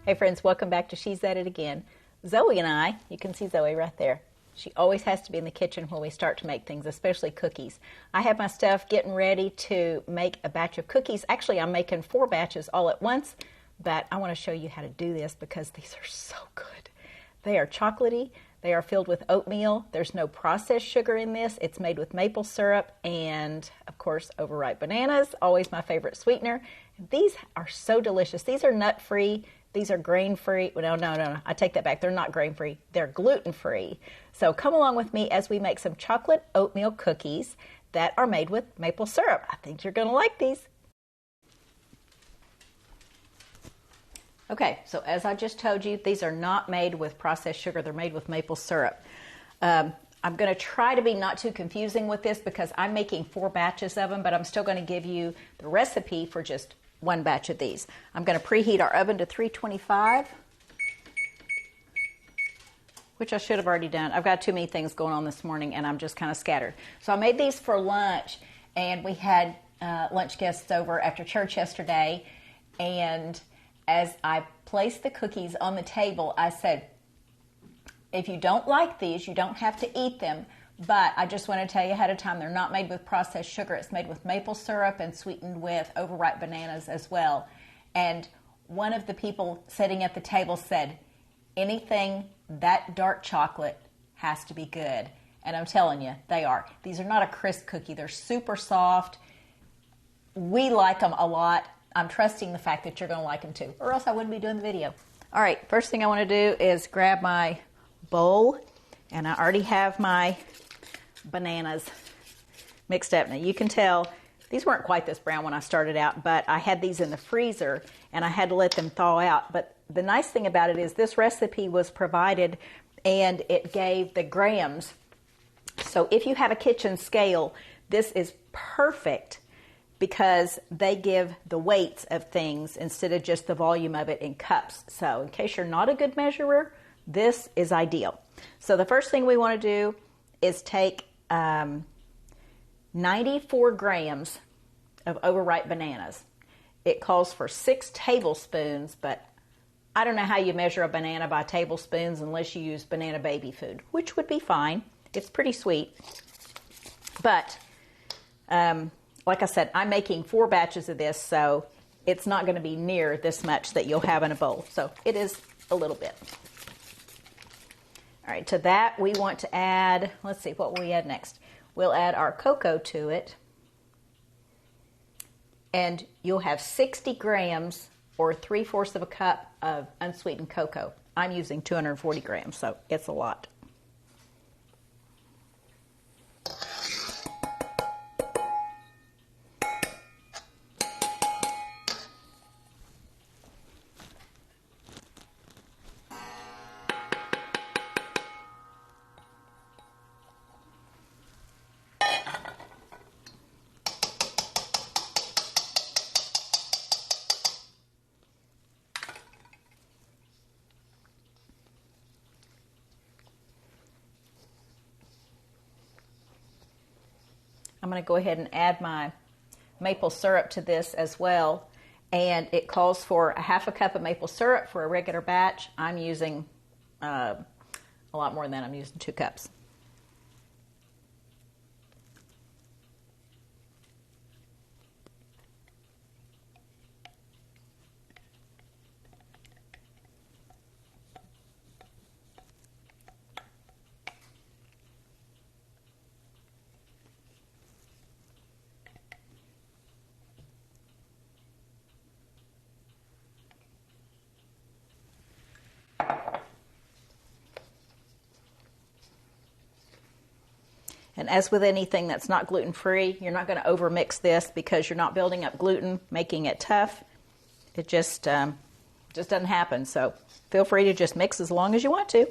Hey friends, welcome back to She's At It Again. Zoe and I, you can see Zoe right there. She always has to be in the kitchen when we start to make things, especially cookies. I have my stuff getting ready to make a batch of cookies. Actually, I'm making 4 batches all at once, but I want to show you how to do this because these are so good. They are chocolatey. They are filled with oatmeal. There's no processed sugar in this. It's made with maple syrup and, of course, overripe bananas, always my favorite sweetener. These are so delicious. These are nut-free. These are grain-free. Well, no. I take that back. They're not grain-free. They're gluten-free. So come along with me as we make some chocolate oatmeal cookies that are made with maple syrup. I think you're going to like these. Okay, so as I just told you, these are not made with processed sugar. They're made with maple syrup. I'm going to try to be not too confusing with this because I'm making 4 batches of them, but I'm still going to give you the recipe for just 1 batch of these. I'm going to preheat our oven to 325, which I should have already done. I've got too many things going on this morning and I'm just kind of scattered. So I made these for lunch, and we had lunch guests over after church yesterday, and as I placed the cookies on the table, I said, if you don't like these, you don't have to eat them, but I just want to tell you ahead of time, they're not made with processed sugar. It's made with maple syrup and sweetened with overripe bananas as well. And one of the people sitting at the table said, anything that dark chocolate has to be good. And I'm telling you, they are. These are not a crisp cookie. They're super soft. We like them a lot. I'm trusting the fact that you're going to like them too, or else I wouldn't be doing the video. All right, first thing I want to do is grab my bowl, and I already have my bananas mixed up. Now you can tell these weren't quite this brown when I started out, but I had these in the freezer and I had to let them thaw out. But the nice thing about it is this recipe was provided and it gave the grams. So if you have a kitchen scale, this is perfect because they give the weights of things instead of just the volume of it in cups. So in case you're not a good measurer, this is ideal. So the first thing we want to do is take 94 grams of overripe bananas. It calls for 6 tablespoons, but I don't know how you measure a banana by tablespoons unless you use banana baby food, which would be fine. It's pretty sweet. But like I said, I'm making 4 batches of this, so it's not going to be near this much that you'll have in a bowl. So it is a little bit. All right, to that we want to add, let's see, what will we add next? We'll add our cocoa to it. And you'll have 60 grams or 3/4 of a cup of unsweetened cocoa. I'm using 240 grams, so it's a lot. I'm going to go ahead and add my maple syrup to this as well. And it calls for 1/2 cup of maple syrup for a regular batch. I'm using a lot more than that. I'm using 2 cups. And as with anything that's not gluten-free, you're not going to overmix this because you're not building up gluten, making it tough. It just doesn't happen. So feel free to just mix as long as you want to.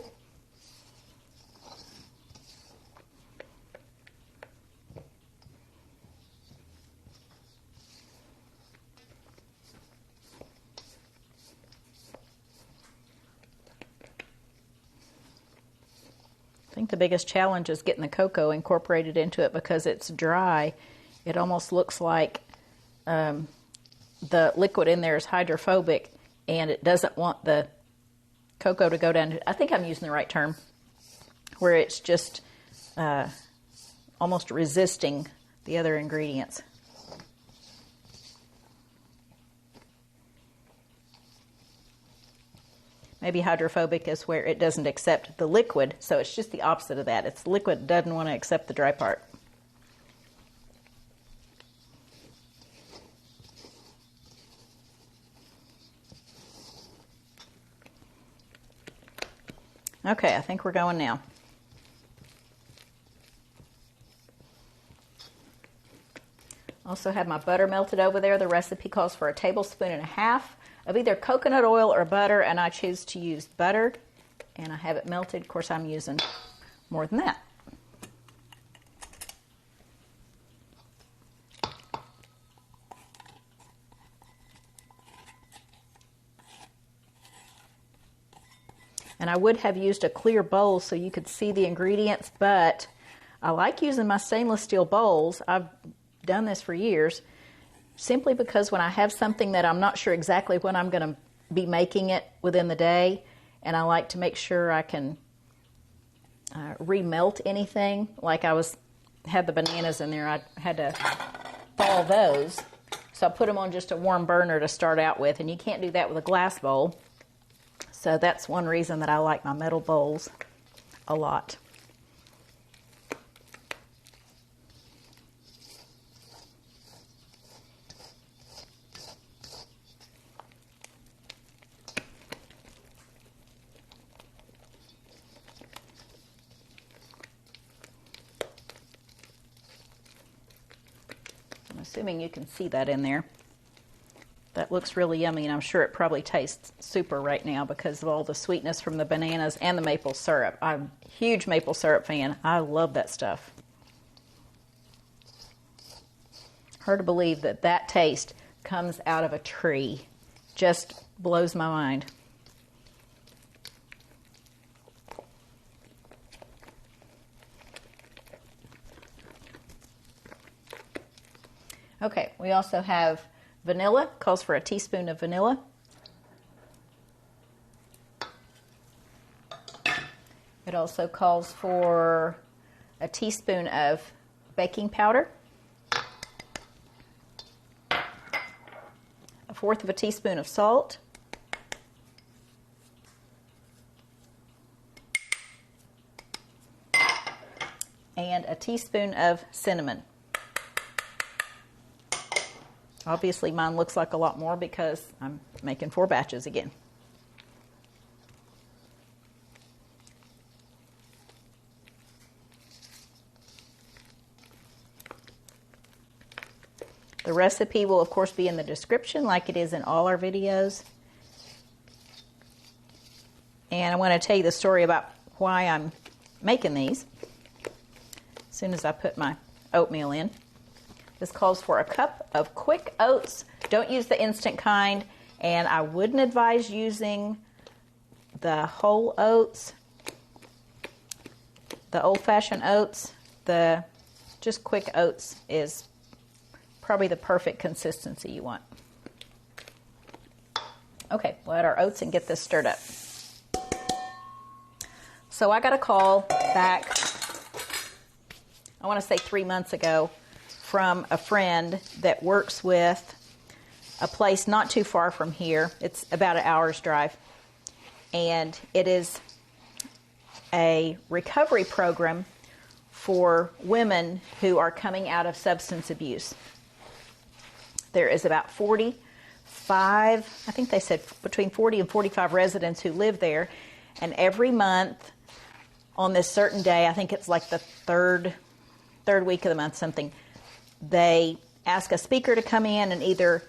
I think the biggest challenge is getting the cocoa incorporated into it because it's dry. It almost looks like the liquid in there is hydrophobic, and it doesn't want the cocoa to go down. I think I'm using the right term, where it's just almost resisting the other ingredients. Maybe hydrophobic is where it doesn't accept the liquid, so it's just the opposite of that. It's liquid, doesn't want to accept the dry part. Okay, I think we're going now. Also have my butter melted over there. The recipe calls for 1.5 tablespoons of either coconut oil or butter, and I choose to use butter, and I have it melted. Of course, I'm using more than that. And I would have used a clear bowl so you could see the ingredients, but I like using my stainless steel bowls. I've done this for years, simply because when I have something that I'm not sure exactly when I'm going to be making it within the day, and I like to make sure I can remelt anything, like had the bananas in there, I had to thaw those, so I put them on just a warm burner to start out with, and you can't do that with a glass bowl. So that's one reason that I like my metal bowls a lot. I'm assuming you can see that in there. That looks really yummy, and I'm sure it probably tastes super right now because of all the sweetness from the bananas and the maple syrup. I'm a huge maple syrup fan. I love that stuff. Hard to believe that that taste comes out of a tree. Just blows my mind. Okay, we also have vanilla, calls for 1 teaspoon of vanilla. It also calls for 1 teaspoon of baking powder, 1/4 of a teaspoon of salt, and 1 teaspoon of cinnamon. Obviously, mine looks like a lot more because I'm making 4 batches again. The recipe will, of course, be in the description like it is in all our videos. And I want to tell you the story about why I'm making these as soon as I put my oatmeal in. This calls for 1 cup of quick oats. Don't use the instant kind, and I wouldn't advise using the whole oats, the old-fashioned oats. The just quick oats is probably the perfect consistency you want. Okay, we'll add our oats and get this stirred up. So I got a call back, I want to say 3 months ago, from a friend that works with a place not too far from here. It's about an hour's drive. And it is a recovery program for women who are coming out of substance abuse. There is about 45, I think they said between 40 and 45 residents who live there. And every month on this certain day, I think it's like the third week of the month, something, they ask a speaker to come in and either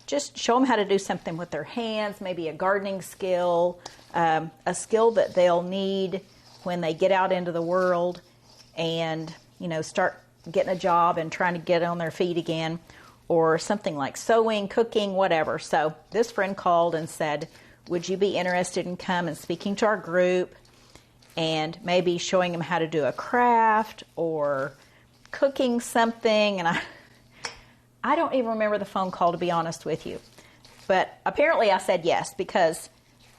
just show them how to do something with their hands, maybe a gardening skill, a skill that they'll need when they get out into the world and, start getting a job and trying to get on their feet again, or something like sewing, cooking, whatever. So this friend called and said, would you be interested in coming and speaking to our group and maybe showing them how to do a craft or cooking something? And I don't even remember the phone call, to be honest with you. But apparently I said yes because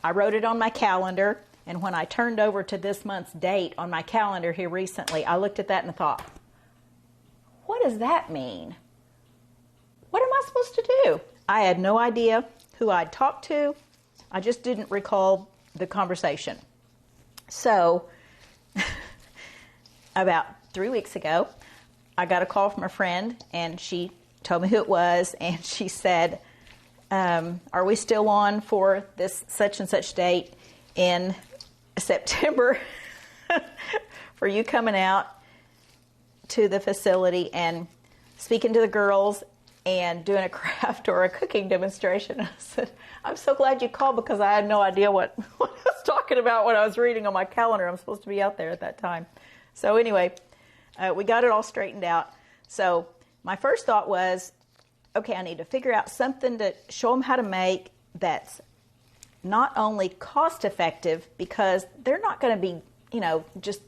I wrote it on my calendar, and when I turned over to this month's date on my calendar here recently, I looked at that and thought, what does that mean? What am I supposed to do? I had no idea who I'd talked to. I just didn't recall the conversation. So about 3 weeks ago, I got a call from a friend, and she told me who it was, and she said, are we still on for this such and such date in September for you coming out to the facility and speaking to the girls and doing a craft or a cooking demonstration? I said, I'm so glad you called because I had no idea what I was talking about when I was reading on my calendar. I'm supposed to be out there at that time. So anyway, we got it all straightened out. So my first thought was, okay, I need to figure out something to show them how to make that's not only cost effective, because they're not going to be, just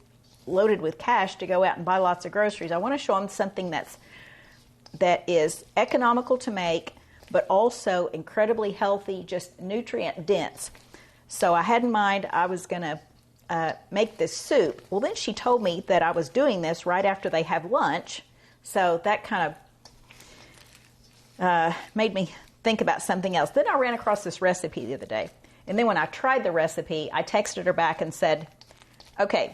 loaded with cash to go out and buy lots of groceries. I want to show them something that is economical to make, but also incredibly healthy, just nutrient dense. So I had in mind I was going to make this soup. Well, then she told me that I was doing this right after they have lunch. So that kind of made me think about something else. Then I ran across this recipe the other day. And then when I tried the recipe, I texted her back and said, okay,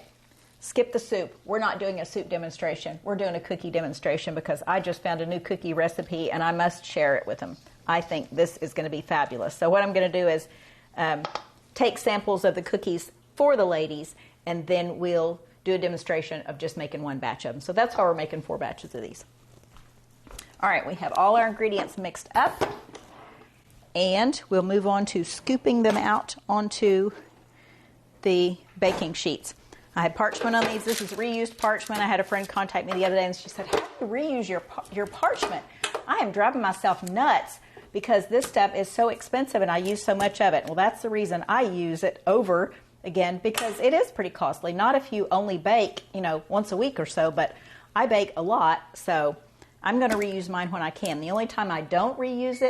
skip the soup. We're not doing a soup demonstration. We're doing a cookie demonstration because I just found a new cookie recipe and I must share it with them. I think this is going to be fabulous. So what I'm going to do is take samples of the cookies for the ladies, and then we'll do a demonstration of just making one batch of them. So that's why we're making 4 batches of these. All right, we have all our ingredients mixed up, and we'll move on to scooping them out onto the baking sheets. I had parchment on these. This is reused parchment. I had a friend contact me the other day, and she said, how do you reuse your parchment? I am driving myself nuts because this stuff is so expensive and I use so much of it. Well, that's the reason I use it over again, because it is pretty costly. Not if you only bake, once a week or so, but I bake a lot, so I'm going to reuse mine when I can. The only time I don't reuse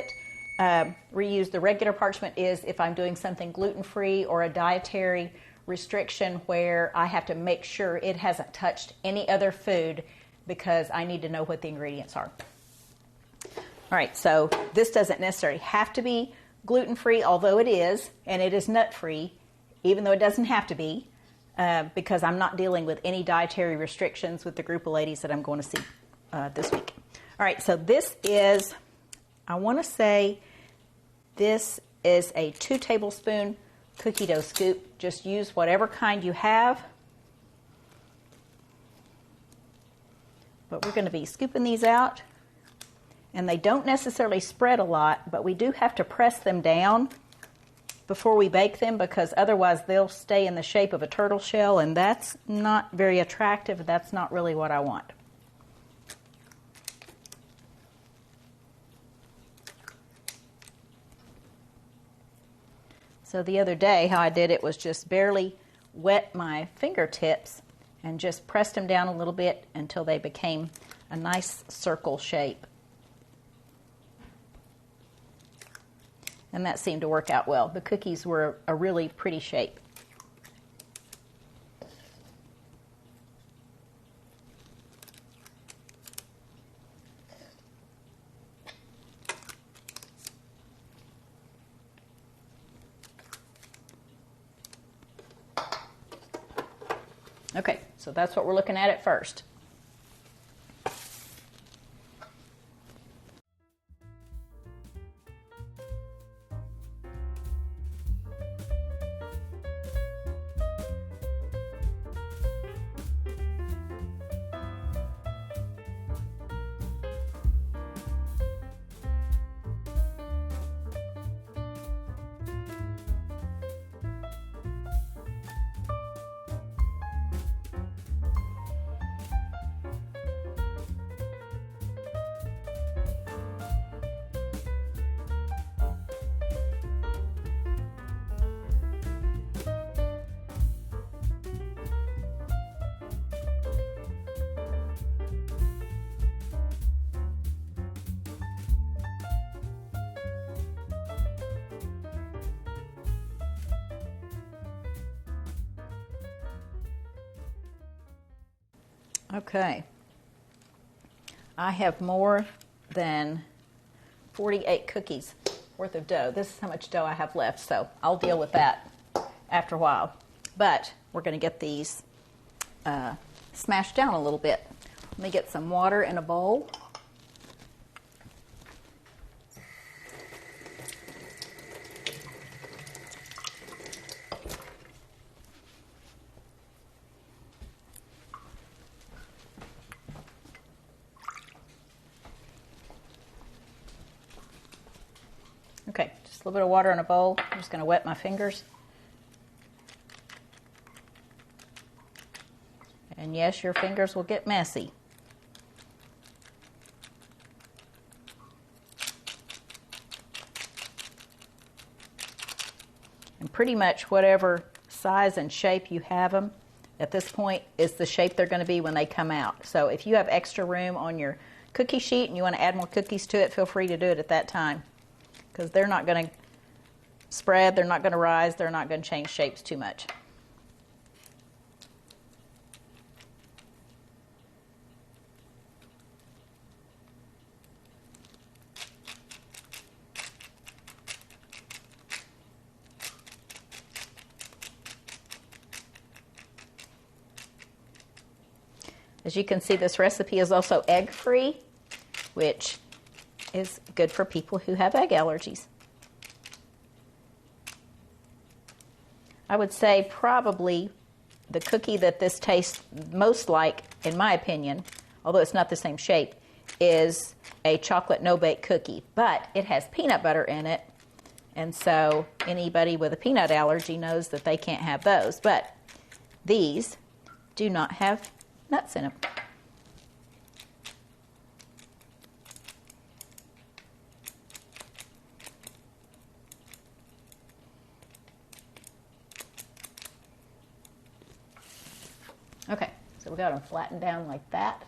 the regular parchment is if I'm doing something gluten-free or a dietary restriction where I have to make sure it hasn't touched any other food because I need to know what the ingredients are. All right, so this doesn't necessarily have to be gluten-free, although it is, and it is nut-free, even though it doesn't have to be, because I'm not dealing with any dietary restrictions with the group of ladies that I'm going to see this week. All right, so this is, I want to say this is a 2 tablespoon cookie dough scoop. Just use whatever kind you have. But we're going to be scooping these out. And they don't necessarily spread a lot, but we do have to press them down before we bake them, because otherwise they'll stay in the shape of a turtle shell, and that's not very attractive. That's not really what I want. So the other day, how I did it was just barely wet my fingertips and just pressed them down a little bit until they became a nice circle shape. And that seemed to work out well. The cookies were a really pretty shape. Okay, so that's what we're looking at first. Okay. I have more than 48 cookies worth of dough. This is how much dough I have left, so I'll deal with that after a while. But we're going to get these smashed down a little bit. Let me get some water in a bowl. Okay, just a little bit of water in a bowl. I'm just going to wet my fingers. And yes, your fingers will get messy. And pretty much whatever size and shape you have them at this point is the shape they're going to be when they come out. So if you have extra room on your cookie sheet and you want to add more cookies to it, feel free to do it at that time, because they're not going to spread, they're not going to rise, they're not going to change shapes too much. As you can see, this recipe is also egg-free, which is good for people who have egg allergies. I would say probably the cookie that this tastes most like, in my opinion, although it's not the same shape, is a chocolate no-bake cookie. But it has peanut butter in it, and so anybody with a peanut allergy knows that they can't have those. But these do not have nuts in them. Okay, so we got them flattened down like that.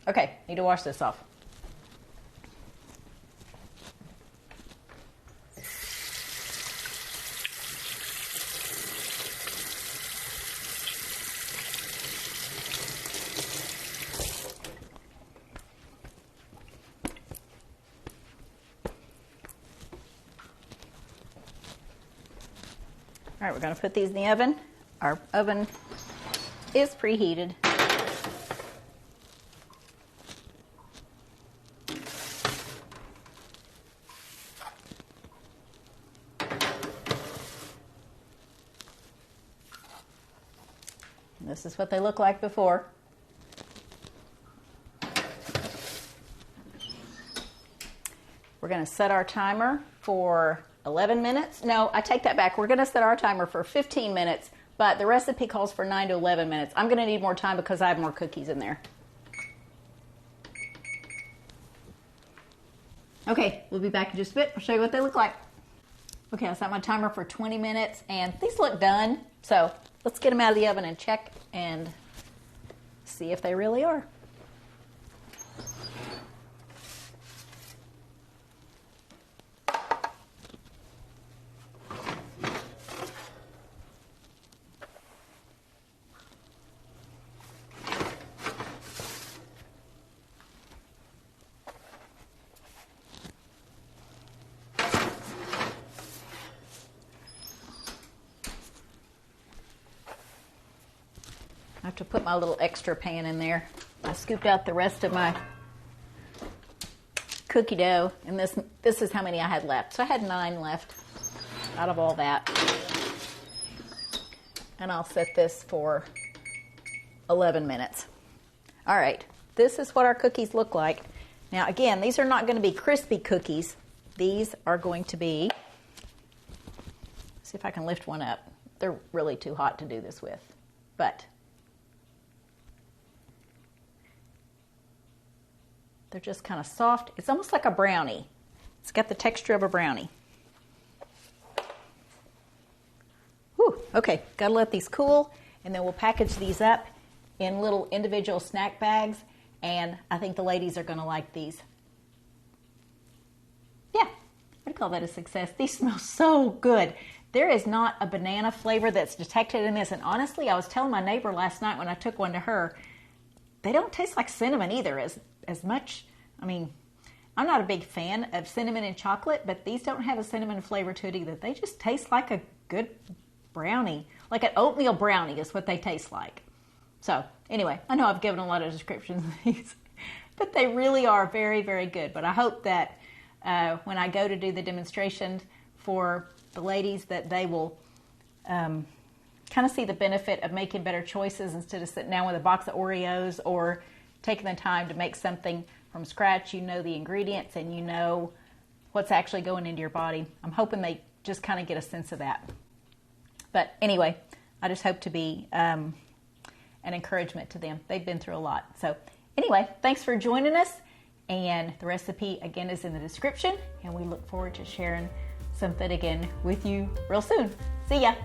Okay, need to wash this off. All right, we're going to put these in the oven. Our oven is preheated. This is what they look like before. We're going to set our timer for 11 minutes. No, I take that back. We're going to set our timer for 15 minutes, but the recipe calls for 9 to 11 minutes. I'm going to need more time because I have more cookies in there. Okay, we'll be back in just a bit. I'll show you what they look like. Okay, I set my timer for 20 minutes, and these look done. So let's get them out of the oven and check and see if they really are. I have to put my little extra pan in there. I scooped out the rest of my cookie dough, and this is how many I had left. So I had 9 left out of all that. And I'll set this for 11 minutes. All right, this is what our cookies look like. Now again, these are not going to be crispy cookies. These are going to be, see if I can lift one up. They're really too hot to do this with, but they're just kind of soft. It's almost like a brownie. It's got the texture of a brownie. Whew, okay, gotta let these cool, and then we'll package these up in little individual snack bags, and I think the ladies are gonna like these. Yeah, I'd call that a success. These smell so good. There is not a banana flavor that's detected in this, and honestly, I was telling my neighbor last night when I took one to her, they don't taste like cinnamon either as much. I mean, I'm not a big fan of cinnamon and chocolate, but these don't have a cinnamon flavor to it either. They just taste like a good brownie, like an oatmeal brownie is what they taste like. So anyway, I know I've given a lot of descriptions of these, but they really are very, very good. But I hope that when I go to do the demonstration for the ladies, that they will kind of see the benefit of making better choices instead of sitting down with a box of Oreos or taking the time to make something from scratch. You know the ingredients and you know what's actually going into your body. I'm hoping they just kind of get a sense of that. But anyway, I just hope to be an encouragement to them. They've been through a lot. So anyway, thanks for joining us. And the recipe, again, is in the description. And we look forward to sharing something again with you real soon. See ya.